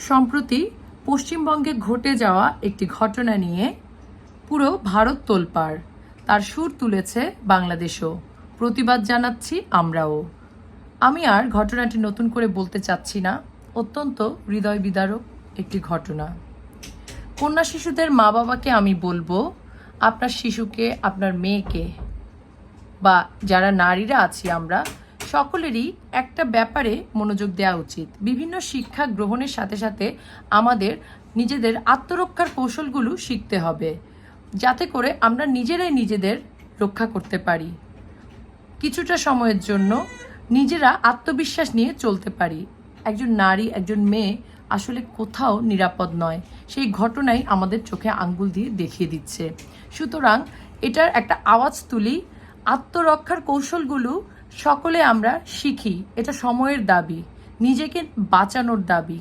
সম্প্রতি পশ্চিমবঙ্গে ঘটে যাওয়া একটি ঘটনা নিয়ে পুরো ভারত তোলপাড়। তার সুর তুলেছে বাংলাদেশও। প্রতিবাদ জানাচ্ছি আমরাও। আমি আর ঘটনাটি নতুন করে বলতে চাচ্ছি না। অত্যন্ত হৃদয় বিদারক একটি ঘটনা। কন্যা শিশুদের মা বাবাকে আমি বলবো, আপনার শিশুকে, আপনার মেয়েকে বা যারা নারীরা আছি আমরা সকলেরই একটা ব্যাপারে মনোযোগ দেওয়া উচিত। বিভিন্ন শিক্ষা গ্রহণের সাথে সাথে আমাদের নিজেদের আত্মরক্ষার কৌশলগুলো শিখতে হবে, যাতে করে আমরা নিজেরাই নিজেদের রক্ষা করতে পারি। কিছুটা সময়ের জন্য নিজেরা আত্মবিশ্বাস নিয়ে চলতে পারি। একজন নারী, একজন মেয়ে আসলে কোথাও নিরাপদ নয়। সেই ঘটনাই আমাদের চোখে আঙ্গুল দিয়ে দেখিয়ে দিচ্ছে। সুতরাং এটার একটা আওয়াজ তুলি, আত্মরক্ষার কৌশলগুলো সকলে আমরা শিখি। এটা সময়ের দাবি, নিজেকে বাঁচানোর দাবি।